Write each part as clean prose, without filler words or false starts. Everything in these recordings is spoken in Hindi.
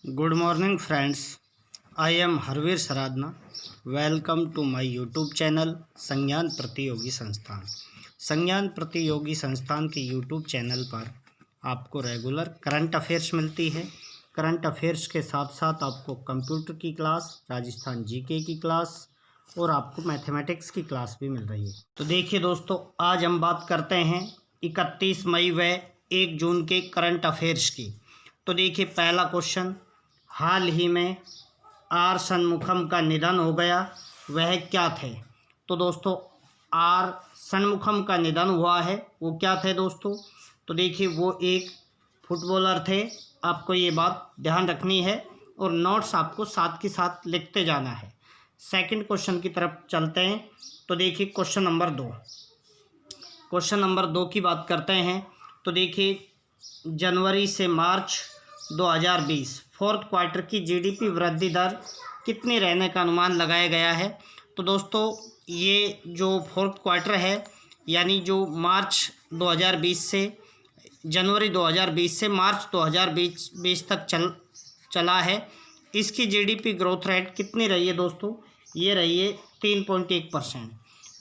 Good morning friends. I am Harveer Saradna. Welcome to my YouTube channel संज्ञान प्रतियोगी संस्थान। संज्ञान प्रतियोगी संस्थान के YouTube चैनल पर आपको रेगुलर करंट अफेयर्स मिलती है। करंट अफेयर्स के साथ साथ आपको कंप्यूटर की क्लास, राजस्थान जीके की क्लास और आपको मैथमेटिक्स की क्लास भी मिल रही है। तो देखिए दोस्तों, आज हम बात करते हैं 31 मई व 1 जून के करंट अफेयर्स की। तो देखिए, पहला क्वेश्चन, हाल ही में आर षणमुखम का निधन हो गया, वह क्या थे? तो दोस्तों, आर षणमुखम का निधन हुआ है, वो क्या थे दोस्तों? तो देखिए, वो एक फुटबॉलर थे। आपको ये बात ध्यान रखनी है और नोट्स आपको साथ के साथ लिखते जाना है। सेकंड क्वेश्चन की तरफ चलते हैं। तो देखिए, क्वेश्चन नंबर 2 की बात करते हैं। तो देखिए, जनवरी से मार्च 2020 फोर्थ क्वार्टर की जीडीपी वृद्धि दर कितनी रहने का अनुमान लगाया गया है? तो दोस्तों, ये जो फोर्थ क्वार्टर है, यानी जो मार्च 2020 से जनवरी 2020 से मार्च 2020 तक चला है, इसकी जीडीपी ग्रोथ रेट कितनी रही है दोस्तों? ये रही है 3.1%।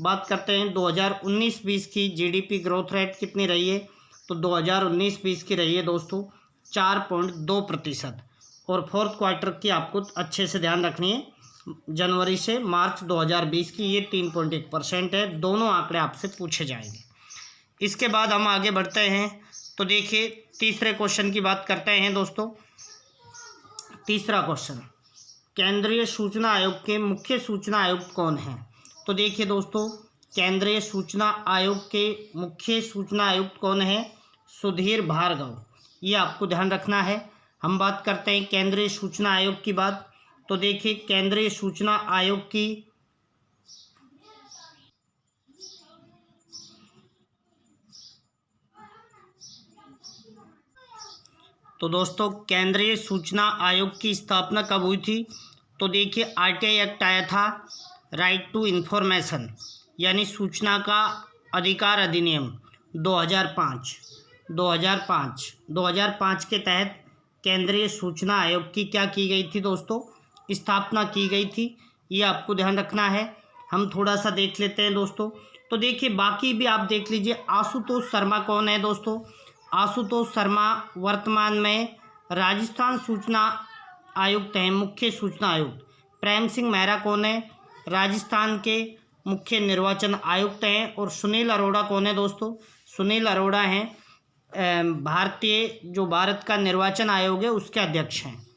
बात करते हैं 2019-20 की जीडीपी ग्रोथ रेट कितनी रही है? तो 2019-20 की रही है दोस्तों 4.2%। और फोर्थ क्वार्टर की आपको अच्छे से ध्यान रखनी है, जनवरी से मार्च 2020 की ये 3.1% है। दोनों आंकड़े आपसे पूछे जाएंगे। इसके बाद हम आगे बढ़ते हैं। तो देखिए, तीसरे क्वेश्चन की बात करते हैं दोस्तों। तीसरा क्वेश्चन, केंद्रीय सूचना आयोग के मुख्य सूचना आयुक्त कौन हैं? तो देखिए दोस्तों, केंद्रीय सूचना आयोग के मुख्य सूचना आयुक्त कौन है? सुधीर भार्गव। ये आपको ध्यान रखना है। हम बात करते हैं केंद्रीय सूचना आयोग की बात। तो देखिए, केंद्रीय सूचना आयोग की तो दोस्तों, केंद्रीय सूचना आयोग की स्थापना कब हुई थी? तो देखिए, आरटीआई एक्ट आया था, राइट टू इंफॉर्मेशन, यानी सूचना का अधिकार अधिनियम 2005 के तहत केंद्रीय सूचना आयोग की क्या की गई थी दोस्तों? स्थापना की गई थी। ये आपको ध्यान रखना है। हम थोड़ा सा देख लेते हैं दोस्तों। तो देखिए, बाकी भी आप देख लीजिए। आशुतोष शर्मा कौन है दोस्तों? आशुतोष शर्मा वर्तमान में राजस्थान सूचना आयुक्त हैं, मुख्य सूचना आयुक्त। प्रेम सिंह मेहरा कौन है? राजस्थान के मुख्य निर्वाचन आयुक्त हैं। और सुनील अरोड़ा कौन है दोस्तों? सुनील अरोड़ा हैं भारत का निर्वाचन आयोग है, उसके अध्यक्ष हैं।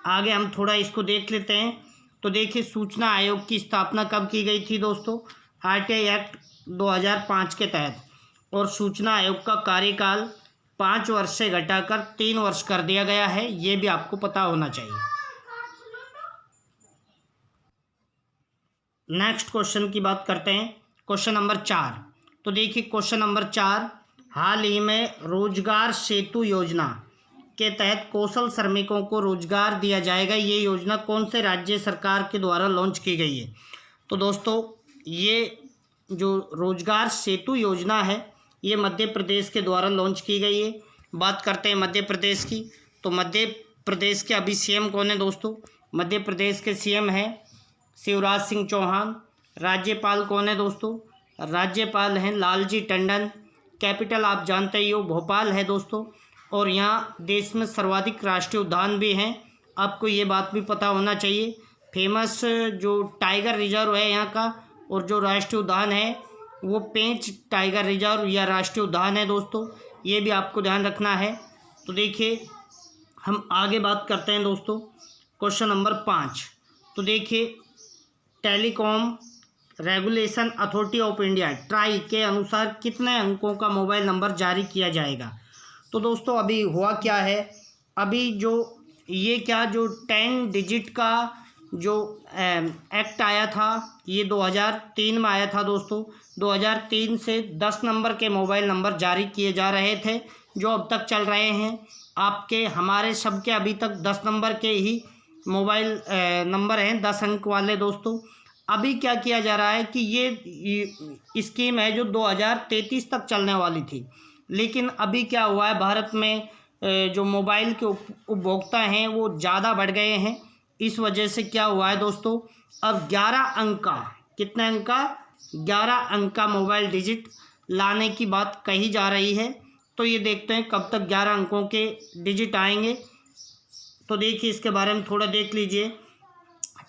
आगे हम थोड़ा इसको देख लेते हैं। तो देखिए, सूचना आयोग की स्थापना कब की गई थी दोस्तों? आरटीआई एक्ट 2005 के तहत। और सूचना आयोग का कार्यकाल 5 वर्ष से घटाकर 3 वर्ष कर दिया गया है। ये भी आपको पता होना चाहिए। नेक्स्ट क्वेश्चन की बात करते हैं, क्वेश्चन नंबर 4। तो देखिए, क्वेश्चन नंबर 4, हाल ही में रोजगार सेतु योजना के तहत कौशल श्रमिकों को रोजगार दिया जाएगा। ये योजना कौन से राज्य सरकार के द्वारा लॉन्च की गई है? तो दोस्तों, ये जो रोजगार सेतु योजना है, ये मध्य प्रदेश के द्वारा लॉन्च की गई है। बात करते हैं मध्य प्रदेश की। तो मध्य प्रदेश के अभी सीएम कौन है दोस्तों? मध्य प्रदेश के सीएम हैं शिवराज सिंह चौहान। राज्यपाल कौन है दोस्तों? राज्यपाल हैं लालजी टंडन। कैपिटल आप जानते ही हो, भोपाल है दोस्तों। और यहाँ देश में सर्वाधिक राष्ट्रीय उद्यान भी हैं, आपको ये बात भी पता होना चाहिए। फेमस जो टाइगर रिजर्व है यहाँ का, और जो राष्ट्रीय उद्यान है वो पेंच टाइगर रिजर्व या राष्ट्रीय उद्यान है दोस्तों। ये भी आपको ध्यान रखना है। तो देखिए, हम आगे बात करते हैं दोस्तों, क्वेश्चन नंबर 5। तो देखिए, telecom regulation authority of India try के अनुसार कितने अंकों का मोबाइल नंबर जारी किया जाएगा? तो दोस्तों, अभी हुआ क्या है, अभी जो 10 डिजिट का जो एक्ट आया था, ये 2003 में आया था दोस्तों। 2003 से 10 नंबर के मोबाइल नंबर जारी किए जा रहे थे, जो अब तक चल रहे हैं। आपके हमारे सबके अभी तक 10 नंबर के ही मोबाइल नंबर हैं, 10 अंक वाले दोस्तों। अभी क्या किया जा रहा है कि ये स्कीम है जो 2033 तक चलने वाली थी, लेकिन अभी क्या हुआ है, भारत में जो मोबाइल के उपभोक्ता हैं वो ज़्यादा बढ़ गए हैं। इस वजह से क्या हुआ है दोस्तों, अब 11 अंक का, कितने अंक का, 11 अंक का मोबाइल डिजिट लाने की बात कही जा रही है। तो ये देखते हैं कब तक 11 अंकों के डिजिट आएंगे। तो देखिए इसके बारे में थोड़ा देख लीजिए।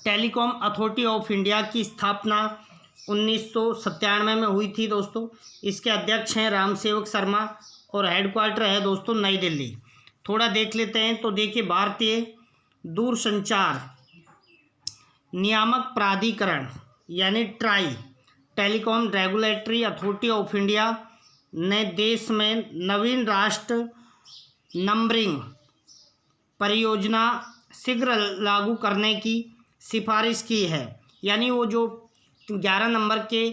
टेलीकॉम अथॉरिटी ऑफ इंडिया की स्थापना 1997 में हुई थी दोस्तों। इसके अध्यक्ष हैं राम सेवक शर्मा और हेडक्वार्टर है दोस्तों नई दिल्ली। थोड़ा देख लेते हैं। तो देखिए भारतीय दूरसंचार नियामक प्राधिकरण यानी try, telecom regulatory authority of India ने देश में नवीन राष्ट्र नंबरिंग परियोजना शीघ्र लागू करने की सिफारिश की है। यानी वो जो 11 नंबर के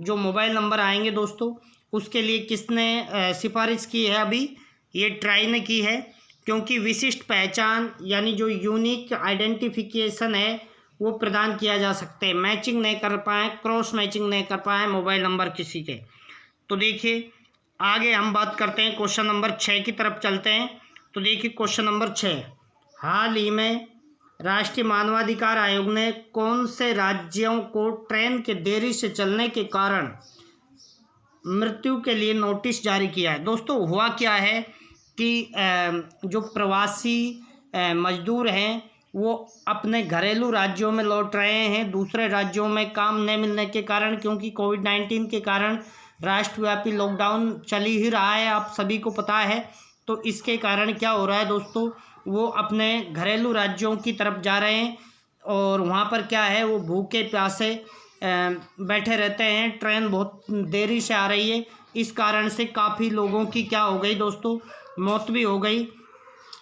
जो मोबाइल नंबर आएंगे दोस्तों, उसके लिए किसने सिफारिश की है, अभी ये ट्राई ने की है। क्योंकि विशिष्ट पहचान यानी जो यूनिक आइडेंटिफिकेशन है वो प्रदान किया जा सकते हैं, मैचिंग नहीं कर पाए, क्रॉस मैचिंग नहीं कर पाए मोबाइल नंबर किसी के। तो देखिए आगे हम बात करते हैं, क्वेश्चन नंबर 6 की तरफ चलते हैं। तो देखिए क्वेश्चन नंबर 6, हाल ही में राष्ट्रीय मानवाधिकार आयोग ने कौन से राज्यों को ट्रेन के देरी से चलने के कारण मृत्यु के लिए नोटिस जारी किया है। दोस्तों हुआ क्या है कि जो प्रवासी मजदूर हैं वो अपने घरेलू राज्यों में लौट रहे हैं, दूसरे राज्यों में काम नहीं मिलने के कारण, क्योंकि कोविड-19 के कारण राष्ट्रव्यापी लॉकडाउन चल ही रहा है, आप सभी को पता है। तो इसके कारण क्या हो रहा है दोस्तों, वो अपने घरेलू राज्यों की तरफ जा रहे हैं और वहाँ पर क्या है, वो भूखे प्यासे बैठे रहते हैं। ट्रेन बहुत देरी से आ रही है, इस कारण से काफ़ी लोगों की क्या हो गई दोस्तों, मौत भी हो गई।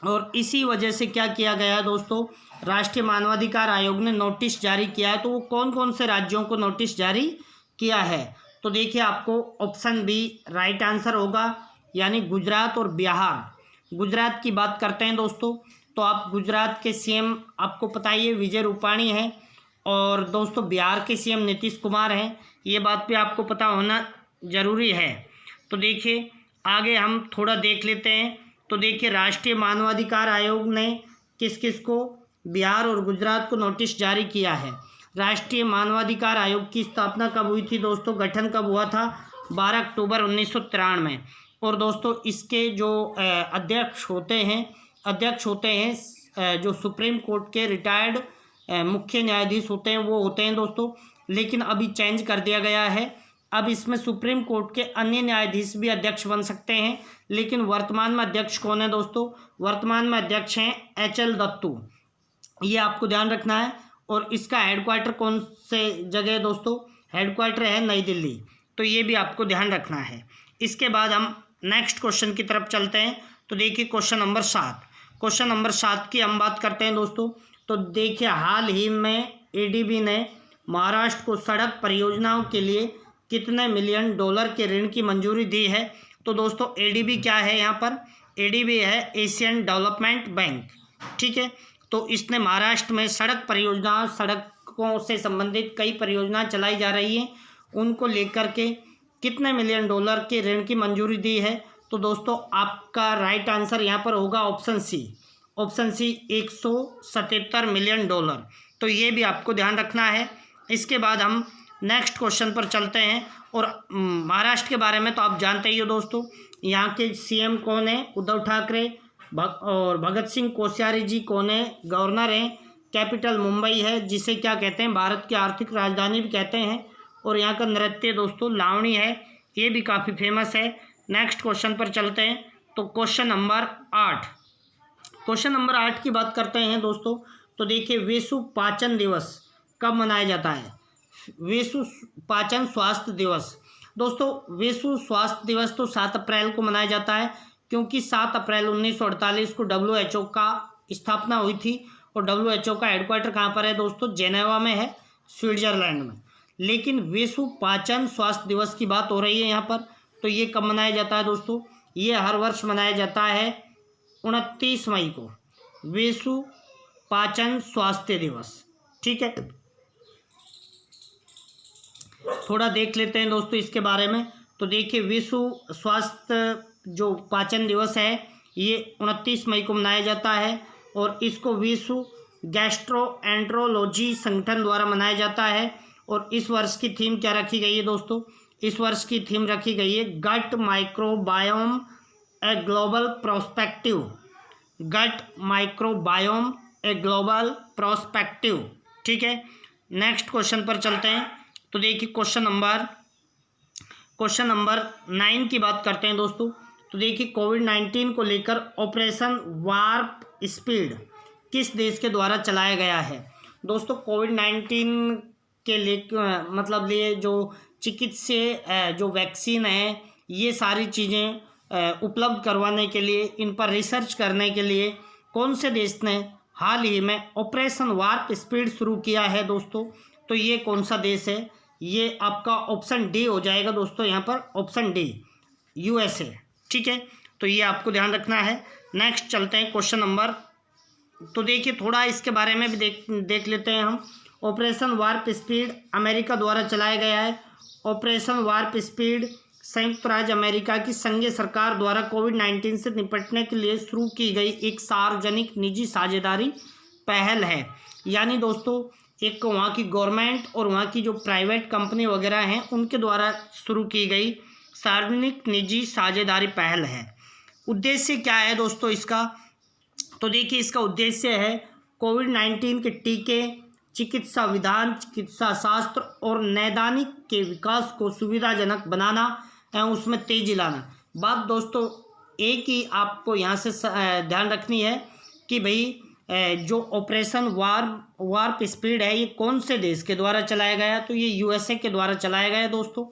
और इसी वजह से क्या किया गया दोस्तों, राष्ट्रीय मानवाधिकार आयोग ने नोटिस जारी किया है। तो वो कौन कौन से राज्यों को नोटिस जारी किया है, तो देखिए आपको ऑप्शन बी राइट आंसर होगा, यानी गुजरात और बिहार। गुजरात की बात करते हैं दोस्तों, तो आप गुजरात के सीएम आपको पता ही है विजय रूपाणी हैं, और दोस्तों बिहार के सीएम नीतीश कुमार हैं, ये बात भी आपको पता होना ज़रूरी है। तो देखिए आगे हम थोड़ा देख लेते हैं। तो देखिए राष्ट्रीय मानवाधिकार आयोग ने किस किस को, बिहार और गुजरात को नोटिस जारी किया है। राष्ट्रीय मानवाधिकार आयोग की स्थापना कब हुई थी दोस्तों, गठन कब हुआ था, 12 अक्टूबर 1993 में। और दोस्तों इसके जो अध्यक्ष होते हैं जो सुप्रीम कोर्ट के रिटायर्ड मुख्य न्यायाधीश होते हैं वो होते हैं दोस्तों। लेकिन अभी चेंज कर दिया गया है, अब इसमें सुप्रीम कोर्ट के अन्य न्यायाधीश भी अध्यक्ष बन सकते हैं। लेकिन वर्तमान में अध्यक्ष कौन है दोस्तों, वर्तमान में अध्यक्ष हैं HL दत्तू, ये आपको ध्यान रखना है। और इसका हेडक्वार्टर कौन से जगह है दोस्तों, हेडक्वार्टर है नई दिल्ली, तो ये भी आपको ध्यान रखना है। इसके बाद हम नेक्स्ट क्वेश्चन की तरफ चलते हैं। तो देखिए क्वेश्चन नंबर 7, क्वेश्चन नंबर 7 की हम बात करते हैं दोस्तों। तो देखिए हाल ही में ADB ने महाराष्ट्र को सड़क परियोजनाओं के लिए कितने मिलियन डॉलर के ऋण की मंजूरी दी है। तो दोस्तों ADB क्या है, यहाँ पर ADB है एशियन डेवलपमेंट बैंक, ठीक है। तो इसने महाराष्ट्र में सड़क परियोजनाओं, सड़कों से संबंधित कई परियोजनाएं चलाई जा रही हैं, उनको लेकर के कितने मिलियन डॉलर के ऋण की मंजूरी दी है। तो दोस्तों आपका राइट आंसर यहाँ पर होगा option C, option C 177 million dollar. तो ये भी आपको ध्यान रखना है। इसके बाद हम नेक्स्ट क्वेश्चन पर चलते हैं। और महाराष्ट्र के बारे में तो आप जानते ही हो दोस्तों, यहाँ के CM कौन है, उद्धव ठाकरे, और भगत सिंह कोश्यारी जी कौन है, गवर्नर हैं। कैपिटल मुंबई है, जिसे क्या कहते हैं, भारत की आर्थिक राजधानी भी कहते हैं। और यहाँ का नृत्य दोस्तों लावणी है, ये भी काफ़ी फेमस है। नेक्स्ट क्वेश्चन पर चलते हैं। तो क्वेश्चन नंबर 8, क्वेश्चन नंबर 8 की बात करते हैं दोस्तों। तो देखिए विश्व पाचन दिवस कब मनाया जाता है, विश्व पाचन स्वास्थ्य दिवस। दोस्तों विश्व स्वास्थ्य दिवस तो 7 अप्रैल को मनाया जाता है, क्योंकि 7 अप्रैल 1948 को WHO का स्थापना हुई थी। और WHO का हेडक्वार्टर कहाँ पर है दोस्तों, जेनेवा में है, स्विट्जरलैंड में। लेकिन विश्व पाचन स्वास्थ्य दिवस की बात हो रही है यहाँ पर, तो ये कब मनाया जाता है दोस्तों, ये हर वर्ष मनाया जाता है 29 मई को, विश्व पाचन स्वास्थ्य दिवस, ठीक है। थोड़ा देख लेते हैं दोस्तों इसके बारे में। तो देखिए विश्व स्वास्थ्य जो पाचन दिवस है ये 29 मई को मनाया जाता है और इसको विश्व गैस्ट्रोएंट्रोलॉजी संगठन द्वारा मनाया जाता है। और इस वर्ष की थीम क्या रखी गई है दोस्तों? इस वर्ष की थीम रखी गई है gut microbiome a global prospective. Gut microbiome a global prospective. ठीक है, नेक्स्ट क्वेश्चन पर चलते हैं। तो देखिए क्वेश्चन नंबर 9 की बात करते हैं दोस्तों। तो देखिए कोविड-19 को लेकर ऑपरेशन वार्प स्पीड किस देश के द्वारा चलाया गया है? दोस्तों कोविड-19 के लिए जो चिकित्सीय जो वैक्सीन है, ये सारी चीज़ें उपलब्ध करवाने के लिए, इन पर रिसर्च करने के लिए कौन से देश ने हाल ही में ऑपरेशन वार्प स्पीड शुरू किया है दोस्तों? तो ये कौन सा देश है? ये आपका ऑप्शन डी हो जाएगा दोस्तों, यहाँ पर ऑप्शन डी, USA। ठीक है, तो ये आपको ध्यान रखना है। नेक्स्ट चलते हैं क्वेश्चन नंबर। तो देखिए थोड़ा इसके बारे में भी देख लेते हैं हम। ऑपरेशन वार्प स्पीड अमेरिका द्वारा चलाया गया है। ऑपरेशन वार्प स्पीड संयुक्त राज्य अमेरिका की संघीय सरकार द्वारा कोविड-19 से निपटने के लिए शुरू की गई एक सार्वजनिक निजी साझेदारी पहल है। यानी दोस्तों एक वहाँ की गवर्नमेंट और वहाँ की जो प्राइवेट कंपनी वगैरह हैं उनके द्वारा शुरू की गई सार्वजनिक निजी साझेदारी पहल है। उद्देश्य क्या है दोस्तों इसका? तो देखिए इसका उद्देश्य है कोविड-19 के टीके, चिकित्सा विधान, चिकित्सा शास्त्र और नैदानिक के विकास को सुविधाजनक बनाना एवं उसमें तेजी लाना। बात दोस्तों एक ही आपको यहाँ से ध्यान रखनी है कि भाई जो ऑपरेशन वार्प स्पीड है ये कौन से देश के द्वारा चलाया गया? तो ये USA के द्वारा चलाया गया दोस्तों।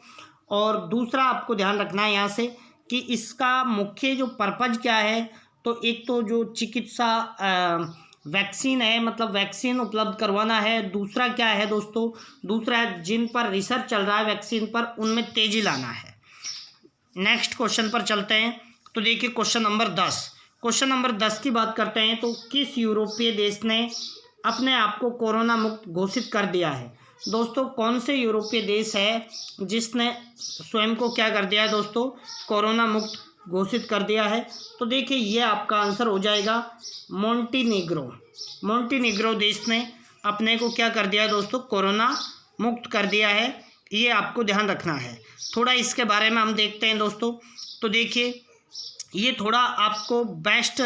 और दूसरा आपको ध्यान रखना है यहाँ से कि इसका मुख्य जो पर्पज क्या है? तो एक तो जो चिकित्सा वैक्सीन है, मतलब वैक्सीन उपलब्ध करवाना है। दूसरा क्या है दोस्तों? दूसरा जिन पर रिसर्च चल रहा है वैक्सीन पर, उनमें तेजी लाना है। नेक्स्ट क्वेश्चन पर चलते हैं। तो देखिए क्वेश्चन नंबर 10 की बात करते हैं। तो किस यूरोपीय देश ने अपने आप को कोरोना मुक्त घोषित कर दिया है? दोस्तों कौन से यूरोपीय देश है जिसने स्वयं को क्या कर दिया है दोस्तों? कोरोना मुक्त घोषित कर दिया है। तो देखिए ये आपका आंसर हो जाएगा मोंटीनीग्रो देश ने अपने को क्या कर दिया है दोस्तों? कोरोना मुक्त कर दिया है। ये आपको ध्यान रखना है। थोड़ा इसके बारे में हम देखते हैं दोस्तों। तो देखिए ये थोड़ा आपको बेस्ट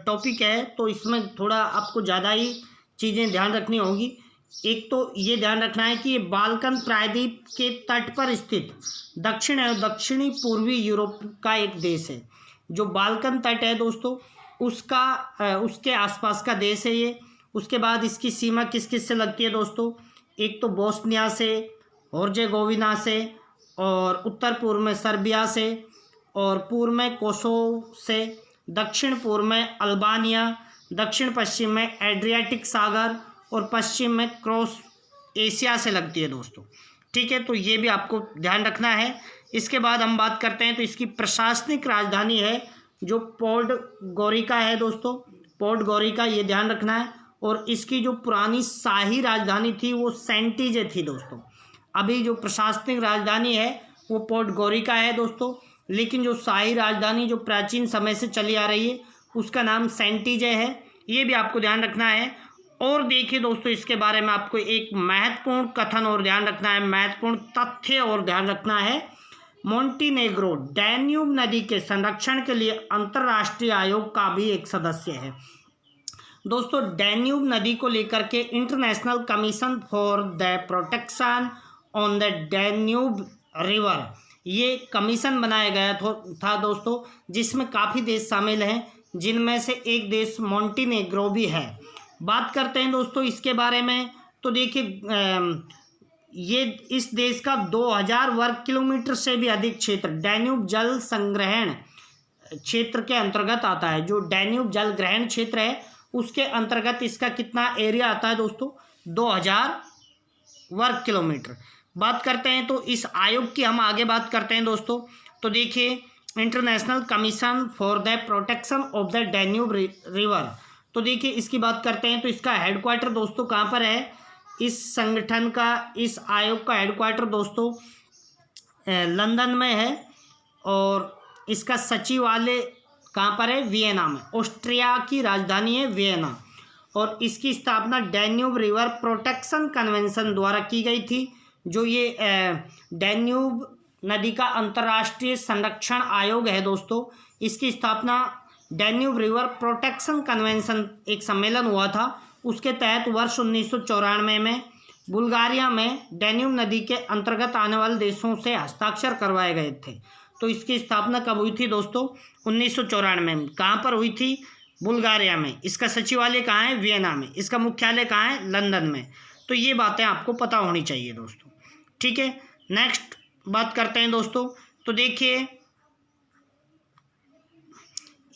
टॉपिक है, तो इसमें थोड़ा आपको ज़्यादा ही चीज़ें ध्यान रखनी होगी। एक तो ये ध्यान रखना है कि ये बाल्कन प्रायद्वीप के तट पर स्थित दक्षिण एवं दक्षिणी पूर्वी यूरोप का एक देश है। जो बाल्कन तट है दोस्तों उसके आसपास का देश है ये। उसके बाद इसकी सीमा किस किस से लगती है दोस्तों? एक तो बोस्निया से, हर्जेगोविना से, और उत्तर पूर्व में सर्बिया से, और पूर्व में कोसोवो से, दक्षिण पूर्व में अल्बानिया, दक्षिण पश्चिम में एड्रियाटिक सागर, और पश्चिम में क्रॉस एशिया से लगती है दोस्तों। ठीक है, तो ये भी आपको ध्यान रखना है। इसके बाद हम बात करते हैं तो इसकी प्रशासनिक राजधानी है जो पोडगोरिका है दोस्तों। पोडगोरिका, ये ध्यान रखना है। और इसकी जो पुरानी शाही राजधानी थी वो सेंटीजे थी दोस्तों। अभी जो प्रशासनिक राजधानी है वो पोडगोरिका है दोस्तों, लेकिन जो शाही राजधानी जो प्राचीन समय से चली आ रही है उसका नाम सेंटीजे है। ये भी आपको ध्यान रखना है। और देखिए दोस्तों इसके बारे में आपको एक महत्वपूर्ण कथन और ध्यान रखना है, महत्वपूर्ण तथ्य और ध्यान रखना है। मोंटीनेग्रो डैन्यूब नदी के संरक्षण के लिए अंतर्राष्ट्रीय आयोग का भी एक सदस्य है दोस्तों। डैन्यूब नदी को लेकर के international commission for the protection on the Danube river, ये कमीशन बनाया गया था दोस्तों, जिसमें काफ़ी देश शामिल हैं, जिनमें से एक देश मोंटीनेग्रो भी है। बात करते हैं दोस्तों इसके बारे में। तो देखिए ये इस देश का 2000 वर्ग किलोमीटर से भी अधिक क्षेत्र डैन्यूब जल संग्रहण क्षेत्र के अंतर्गत आता है। जो डैन्यूब जल ग्रहण क्षेत्र है उसके अंतर्गत इसका कितना एरिया आता है दोस्तों? 2000 वर्ग किलोमीटर। बात करते हैं तो इस आयोग की हम आगे बात करते हैं दोस्तों। तो देखिए international commission for the protection of the Danube river, तो देखिए इसकी बात करते हैं तो इसका हेडक्वार्टर दोस्तों कहाँ पर है? इस संगठन का, इस आयोग का हेडक्वार्टर दोस्तों लंदन में है। और इसका सचिवालय कहाँ पर है? वियना में। ऑस्ट्रिया की राजधानी है वियना। और इसकी स्थापना डैन्यूब रिवर प्रोटेक्शन कन्वेंशन द्वारा की गई थी। जो ये डैन्यूब नदी का अंतर्राष्ट्रीय संरक्षण आयोग है दोस्तों, इसकी स्थापना डैन्यूब रिवर प्रोटेक्शन कन्वेंशन एक सम्मेलन हुआ था, उसके तहत वर्ष 1994 में बुल्गारिया में डैन्यूब नदी के अंतर्गत आने वाले देशों से हस्ताक्षर करवाए गए थे। तो इसकी स्थापना कब हुई थी दोस्तों? 1994 में। कहाँ पर हुई थी? बुल्गारिया में। इसका सचिवालय कहाँ है? वियना में। इसका मुख्यालय कहाँ है? लंदन में। तो ये बातें आपको पता होनी चाहिए दोस्तों, ठीक है। नेक्स्ट बात करते हैं दोस्तों। तो देखिए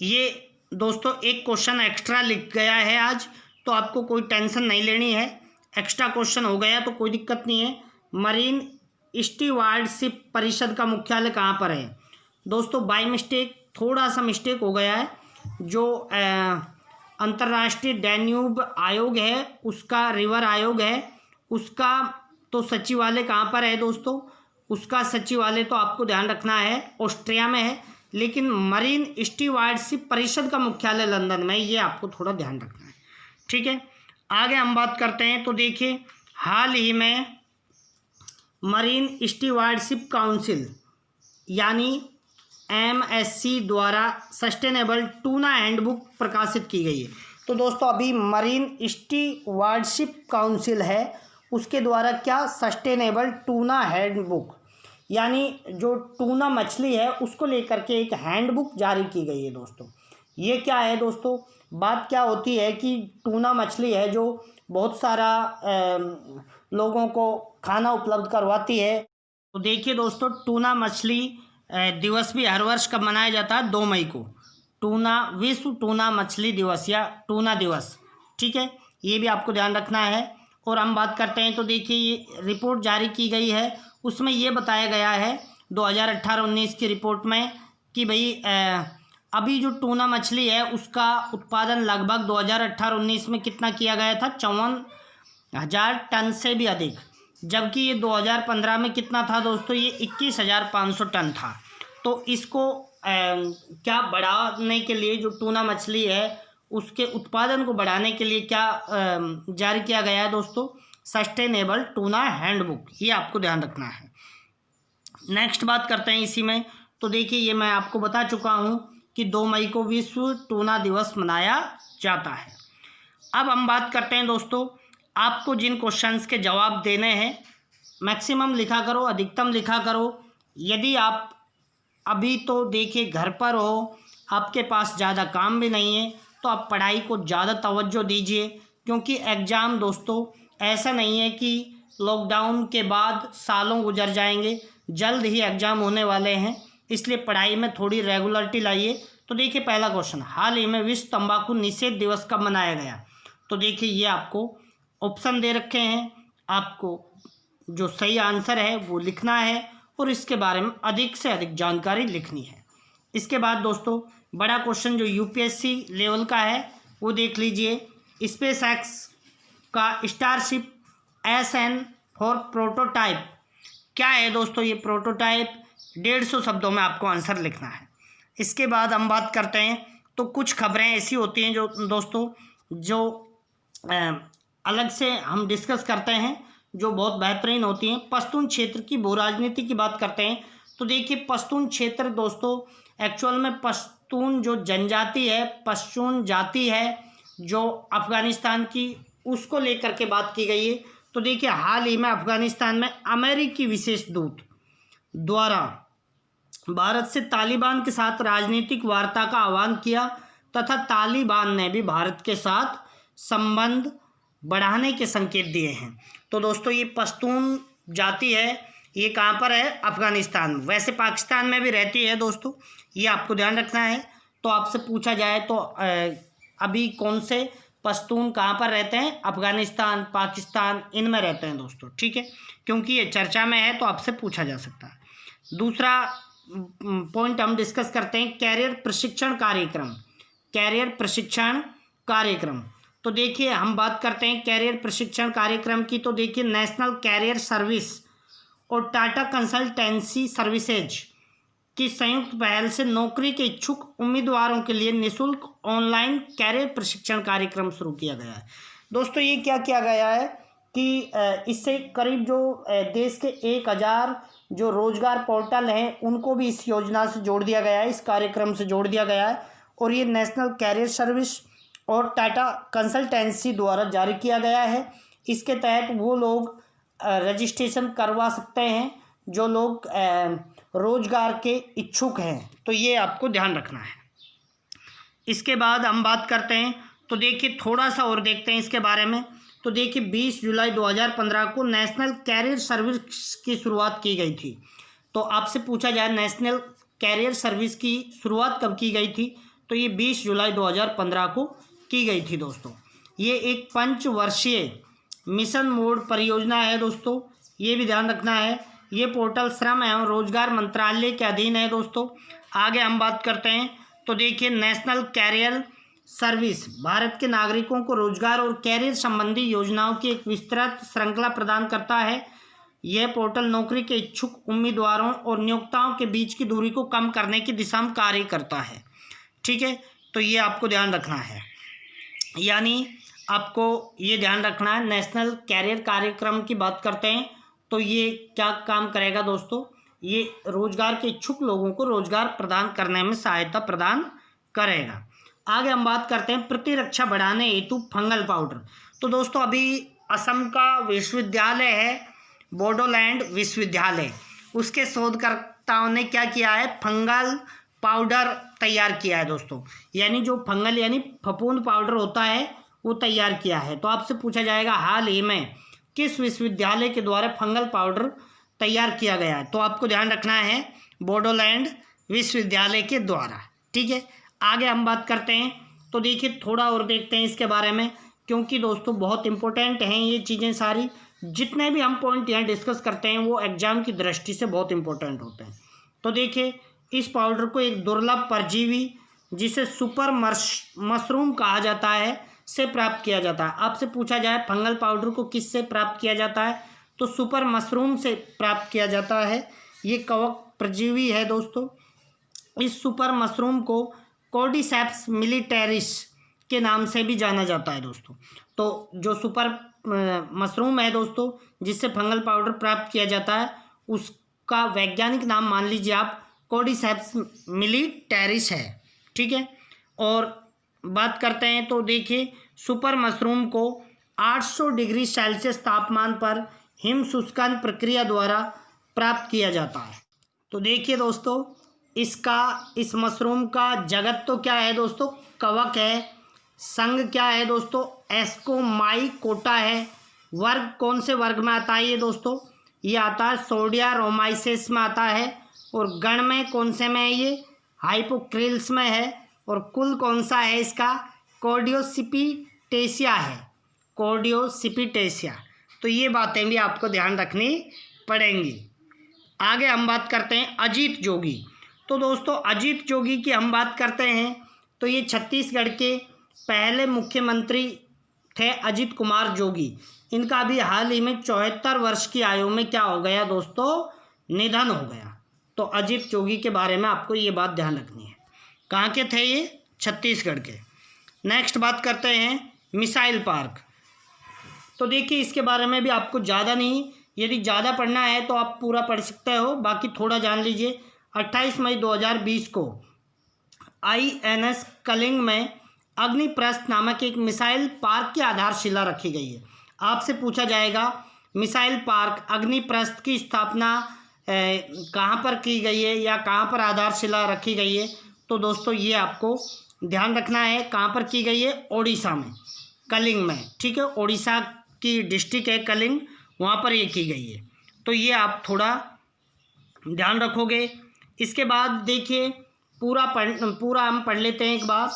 ये दोस्तों एक क्वेश्चन एक्स्ट्रा लिख गया है आज, तो आपको कोई टेंशन नहीं लेनी है। एक्स्ट्रा क्वेश्चन हो गया तो कोई दिक्कत नहीं है। मरीन स्टीवार्डशिप परिषद का मुख्यालय कहाँ पर है? दोस्तों बाय मिस्टेक थोड़ा सा मिस्टेक हो गया है। जो अंतर्राष्ट्रीय डैन्यूब आयोग है, उसका रिवर आयोग है, उसका तो सचिवालय कहाँ पर है दोस्तों? उसका सचिवालय तो आपको ध्यान रखना है ऑस्ट्रिया में है, लेकिन मरीन स्टीवार्डशिप परिषद का मुख्यालय लंदन में, ये आपको थोड़ा ध्यान रखना है, ठीक है। आगे हम बात करते हैं। तो देखिए हाल ही में मरीन स्टीवार्डशिप काउंसिल यानी MSC द्वारा सस्टेनेबल टूना हैंडबुक प्रकाशित की गई है। तो दोस्तों अभी मरीन स्टीवार्डशिप काउंसिल है, उसके द्वारा क्या? सस्टेनेबल टूना हैंडबुक, यानी जो टूना मछली है उसको लेकर के एक हैंडबुक जारी की गई है दोस्तों। ये क्या है दोस्तों? बात क्या होती है कि टूना मछली है जो बहुत सारा लोगों को खाना उपलब्ध करवाती है। तो देखिए दोस्तों टूना मछली दिवस भी हर वर्ष कब मनाया जाता है? 2 मई को विश्व टूना मछली दिवस या टूना दिवस, ठीक है। ये भी आपको ध्यान रखना है। और हम बात करते हैं। तो देखिए ये रिपोर्ट जारी की गई है, उसमें ये बताया गया है 2018-19 की रिपोर्ट में कि भाई अभी जो टूना मछली है उसका उत्पादन लगभग 2018-19 में कितना किया गया था? 54,000 टन से भी अधिक, जबकि ये 2015 में कितना था दोस्तों? ये 21,500 टन था। तो इसको क्या बढ़ाने के लिए जो टूना मछली है उसके उत्पादन को बढ़ाने के लिए क्या जारी किया गया है दोस्तों? सस्टेनेबल टूना हैंडबुक, ये आपको ध्यान रखना है। नेक्स्ट बात करते हैं इसी में। तो देखिए ये मैं आपको बता चुका हूँ कि 2 मई को विश्व टूना दिवस मनाया जाता है। अब हम बात करते हैं दोस्तों, आपको जिन क्वेश्चंस के जवाब देने हैं मैक्सिमम लिखा करो, अधिकतम लिखा करो। यदि आप अभी तो देखिए घर पर हो, आपके पास ज़्यादा काम भी नहीं है, तो आप पढ़ाई को ज़्यादा तवज्जो दीजिए, क्योंकि एग्ज़ाम दोस्तों ऐसा नहीं है कि लॉकडाउन के बाद सालों गुजर जाएंगे, जल्द ही एग्ज़ाम होने वाले हैं, इसलिए पढ़ाई में थोड़ी रेगुलरिटी लाइए। तो देखिए पहला क्वेश्चन, हाल ही में विश्व तंबाकू निषेध दिवस कब मनाया गया? तो देखिए ये आपको ऑप्शन दे रखे हैं, आपको जो सही आंसर है वो लिखना है और इसके बारे में अधिक से अधिक जानकारी लिखनी है। इसके बाद दोस्तों बड़ा क्वेश्चन जो यूपीएससी लेवल का है वो देख लीजिए। स्पेस एक्स का स्टारशिप SN फॉर प्रोटोटाइप क्या है दोस्तों? ये प्रोटोटाइप 150 शब्दों में आपको आंसर लिखना है। इसके बाद हम बात करते हैं। तो कुछ खबरें ऐसी होती हैं जो दोस्तों जो अलग से हम डिस्कस करते हैं, जो बहुत बेहतरीन होती हैं। पश्तून क्षेत्र की भू राजनीति की बात करते हैं। तो देखिए पश्तून क्षेत्र दोस्तों एक्चुअल में पश्तून जो जनजाति है, पश्तून जाति है जो अफ़गानिस्तान की, उसको लेकर के बात की गई है। तो देखिए हाल ही में अफ़गानिस्तान में अमेरिकी विशेष दूत द्वारा भारत से तालिबान के साथ राजनीतिक वार्ता का आह्वान किया तथा तालिबान ने भी भारत के साथ संबंध बढ़ाने के संकेत दिए हैं। तो दोस्तों ये पश्तून जाति है, ये कहाँ पर है? अफ़गानिस्तान। वैसे पाकिस्तान में भी रहती है दोस्तों, ये आपको ध्यान रखना है। तो आपसे पूछा जाए तो अभी कौन से पश्तून कहाँ पर रहते हैं? अफ़गानिस्तान, पाकिस्तान, इनमें रहते हैं दोस्तों, ठीक है, क्योंकि ये चर्चा में है तो आपसे पूछा जा सकता है। दूसरा पॉइंट हम डिस्कस करते हैं, कैरियर प्रशिक्षण कार्यक्रम। कैरियर प्रशिक्षण कार्यक्रम, तो देखिए हम बात करते हैं कैरियर प्रशिक्षण कार्यक्रम की। तो देखिए नेशनल कैरियर सर्विस और टाटा कंसल्टेंसी सर्विसेज की संयुक्त पहल से नौकरी के इच्छुक उम्मीदवारों के लिए निःशुल्क ऑनलाइन कैरियर प्रशिक्षण कार्यक्रम शुरू किया गया है। दोस्तों ये क्या किया गया है कि इससे करीब जो देश के 1000 जो रोजगार पोर्टल हैं उनको भी इस योजना से जोड़ दिया गया है, इस कार्यक्रम से जोड़ दिया गया है। और ये नेशनल कैरियर सर्विस और टाटा कंसल्टेंसी द्वारा जारी किया गया है। इसके तहत वो लोग रजिस्ट्रेशन करवा सकते हैं जो लोग रोजगार के इच्छुक हैं, तो ये आपको ध्यान रखना है। इसके बाद हम बात करते हैं, तो देखिए थोड़ा सा और देखते हैं इसके बारे में। तो देखिए 20 जुलाई 2015 को नेशनल कैरियर सर्विस की शुरुआत की गई थी। तो आपसे पूछा जाए नेशनल कैरियर सर्विस की शुरुआत कब की गई थी, तो ये 20 जुलाई 2015 को की गई थी दोस्तों। ये एक 5 वर्षीय मिशन मोड परियोजना है दोस्तों, ये भी ध्यान रखना है। ये पोर्टल श्रम एवं रोजगार मंत्रालय के अधीन है दोस्तों। आगे हम बात करते हैं, तो देखिए नेशनल कैरियर सर्विस भारत के नागरिकों को रोजगार और कैरियर संबंधी योजनाओं की एक विस्तृत श्रृंखला प्रदान करता है। यह पोर्टल नौकरी के इच्छुक उम्मीदवारों और नियोक्ताओं के बीच की दूरी को कम करने की दिशा में कार्य करता है। ठीक है, तो ये आपको ध्यान रखना है, यानी आपको ये ध्यान रखना है। नेशनल कैरियर कार्यक्रम की बात करते हैं, तो ये क्या काम करेगा दोस्तों, ये रोजगार के इच्छुक लोगों को रोजगार प्रदान करने में सहायता प्रदान करेगा। आगे हम बात करते हैं प्रतिरक्षा बढ़ाने हेतु फंगल पाउडर। तो दोस्तों अभी असम का विश्वविद्यालय है बोडोलैंड विश्वविद्यालय, उसके शोधकर्ताओं ने क्या किया है, फंगल पाउडर तैयार किया है दोस्तों। यानी जो फंगल यानी फफूंद पाउडर होता है वो तैयार किया है। तो आपसे पूछा जाएगा हाल ही में किस विश्वविद्यालय के द्वारा फंगल पाउडर तैयार किया गया है, तो आपको ध्यान रखना है बोडोलैंड विश्वविद्यालय के द्वारा। ठीक है, आगे हम बात करते हैं, तो देखिए थोड़ा और देखते हैं इसके बारे में, क्योंकि दोस्तों बहुत इंपॉर्टेंट हैं ये चीज़ें सारी। जितने भी हम पॉइंट यहाँ डिस्कस करते हैं वो एग्जाम की दृष्टि से बहुत इंपॉर्टेंट होते हैं। तो देखिए इस पाउडर को एक दुर्लभ परजीवी जिसे सुपर मशरूम कहा जाता है से प्राप्त किया जाता है। आपसे पूछा जाए फंगल पाउडर को किससे प्राप्त किया जाता है, तो सुपर मशरूम से प्राप्त किया जाता है। ये कवक परजीवी है दोस्तों। इस सुपर मशरूम को कोर्डिसेप्स मिलिटेरिस के नाम से भी जाना जाता है दोस्तों। तो जो सुपर मशरूम है दोस्तों जिससे फंगल पाउडर प्राप्त किया जाता है, उसका वैज्ञानिक नाम मान लीजिए आप कोर्डिसेप्स मिलिटेरिस है। ठीक है, और बात करते हैं, तो देखिए सुपर मशरूम को 800 डिग्री सेल्सियस तापमान पर हिम शुष्कन प्रक्रिया द्वारा प्राप्त किया जाता है। तो देखिए दोस्तों इस मशरूम का जगत तो क्या है दोस्तों, कवक है। संघ क्या है दोस्तों, एस्कोमाइकोटा है। वर्ग कौन से वर्ग में आता है ये दोस्तों, ये आता है सोडिया रोमाइसेस में आता है। और गण में कौन से में है, ये हाइपोक्रिल्स में है। और कुल कौन सा है इसका, कॉर्डियोसिपिटेसिया है, कॉर्डियोसिपिटेसिया। तो ये बातें भी आपको ध्यान रखनी पड़ेंगी। आगे हम बात करते हैं अजीत जोगी। तो दोस्तों अजीत जोगी की हम बात करते हैं, तो ये छत्तीसगढ़ के पहले मुख्यमंत्री थे अजीत कुमार जोगी। इनका भी हाल ही में 74 वर्ष की आयु में क्या हो गया दोस्तों, निधन हो गया। तो अजीत जोगी के बारे में आपको ये बात ध्यान रखनी है। कहाँ के थे ये, छत्तीसगढ़ के। नेक्स्ट बात करते हैं मिसाइल पार्क। तो देखिए इसके बारे में भी आपको ज़्यादा नहीं, यदि ज़्यादा पढ़ना है तो आप पूरा पढ़ सकते हो, बाकी थोड़ा जान लीजिए। 28 मई 2020 को INS कलिंग में अग्निप्रस्थ नामक एक मिसाइल पार्क की आधारशिला रखी गई है। आपसे पूछा जाएगा मिसाइल पार्क अग्निप्रस्थ की स्थापना कहाँ पर की गई है या कहाँ पर आधारशिला रखी गई है, तो दोस्तों ये आपको ध्यान रखना है। कहाँ पर की गई है, ओडिशा में, कलिंग में। ठीक है, ओडिशा की डिस्ट्रिक्ट है कलिंग, वहाँ पर ये की गई है। तो ये आप थोड़ा ध्यान रखोगे। इसके बाद देखिए पूरा हम पढ़ लेते हैं एक बार,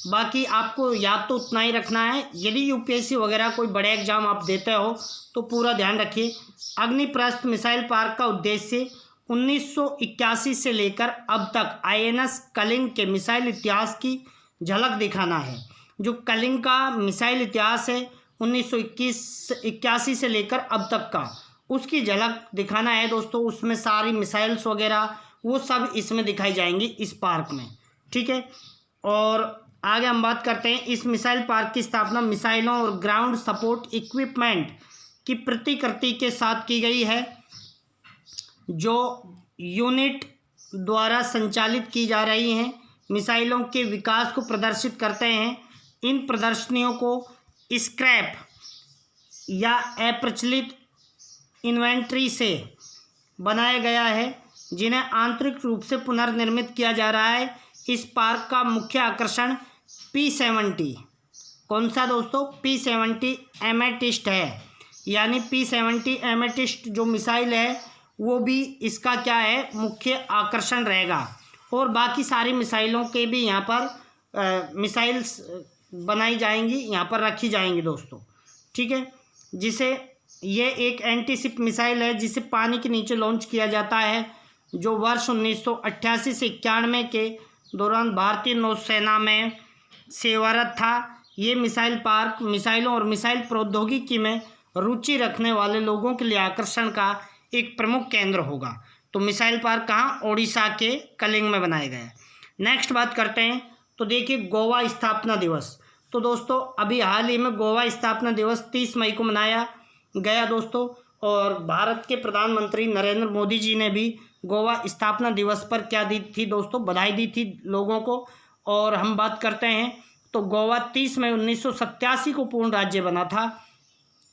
बाकी आपको याद तो उतना ही रखना है। यदि UPSC वगैरह कोई बड़े एग्जाम आप देते हो तो पूरा ध्यान रखिए। अग्निप्रस्थ मिसाइल पार्क का उद्देश्य 1981 से लेकर अब तक INS कलिंग के मिसाइल इतिहास की झलक दिखाना है। जो कलिंग का मिसाइल इतिहास है 1981 से लेकर अब तक का, उसकी झलक दिखाना है दोस्तों। उसमें सारी मिसाइल्स वगैरह वो सब इसमें दिखाई जाएंगी इस पार्क में, ठीक है। और आगे हम बात करते हैं, इस मिसाइल पार्क की स्थापना मिसाइलों और ग्राउंड सपोर्ट इक्विपमेंट की प्रतिकृति के साथ की गई है, जो यूनिट द्वारा संचालित की जा रही हैं, मिसाइलों के विकास को प्रदर्शित करते हैं। इन प्रदर्शनियों को स्क्रैप या अप्रचलित इन्वेंट्री से बनाया गया है, जिन्हें आंतरिक रूप से पुनर्निर्मित किया जा रहा है। इस पार्क का मुख्य आकर्षण P-70, कौन सा दोस्तों, P-70 एमेटिस्ट है, यानी P-70 एमेटिस्ट जो मिसाइल है वो भी इसका क्या है, मुख्य आकर्षण रहेगा। और बाकी सारी मिसाइलों के भी यहाँ पर मिसाइल्स बनाई जाएंगी, यहाँ पर रखी जाएंगी दोस्तों, ठीक है। जिसे ये एक एंटीशिप मिसाइल है जिसे पानी के नीचे लॉन्च किया जाता है, जो वर्ष 1988 से 91 के दौरान भारतीय नौसेना में सेवारत था। ये मिसाइल पार्क मिसाइलों और मिसाइल प्रौद्योगिकी में रुचि रखने वाले लोगों के लिए आकर्षण का एक प्रमुख केंद्र होगा। तो मिसाइल पार्क कहाँ, ओडिशा के कलिंग में बनाया गया है। नेक्स्ट बात करते हैं, तो देखिए गोवा स्थापना दिवस। तो दोस्तों अभी हाल ही में गोवा स्थापना दिवस 30 मई को मनाया गया दोस्तों, और भारत के प्रधानमंत्री नरेंद्र मोदी जी ने भी गोवा स्थापना दिवस पर क्या दी थी दोस्तों, बधाई दी थी लोगों को। और हम बात करते हैं तो गोवा 30 मई 1987 को पूर्ण राज्य बना था,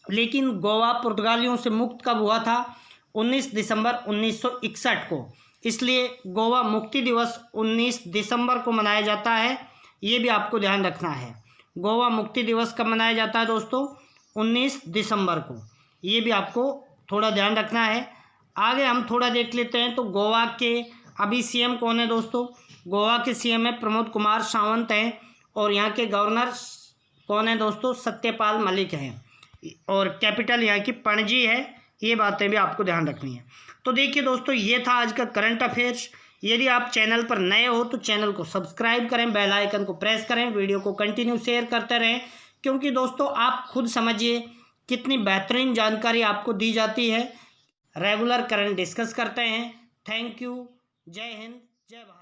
लेकिन गोवा पुर्तगालियों से मुक्त कब हुआ था, 19 दिसंबर 1961 को। इसलिए गोवा मुक्ति दिवस 19 दिसंबर को मनाया जाता है, ये भी आपको ध्यान रखना है। गोवा मुक्ति दिवस कब मनाया जाता है दोस्तों, 19 दिसंबर को, ये भी आपको थोड़ा ध्यान रखना है। आगे हम थोड़ा देख लेते हैं, तो गोवा के अभी सीएम कौन है दोस्तों, गोवा के सीएम है प्रमोद कुमार सावंत हैं, और यहाँ के गवर्नर कौन है दोस्तों, सत्यपाल मलिक हैं, और कैपिटल यहाँ की पणजी है। ये बातें भी आपको ध्यान रखनी है। तो देखिए दोस्तों, ये था आज का करंट अफेयर्स। यदि आप चैनल पर नए हो तो चैनल को सब्सक्राइब करें, बेल आइकन को प्रेस करें, वीडियो को कंटिन्यू शेयर करते रहें, क्योंकि दोस्तों आप खुद समझिए कितनी बेहतरीन जानकारी आपको दी जाती है। रेगुलर करंट डिस्कस करते हैं। Thank you. जय हिंद, जय भारत।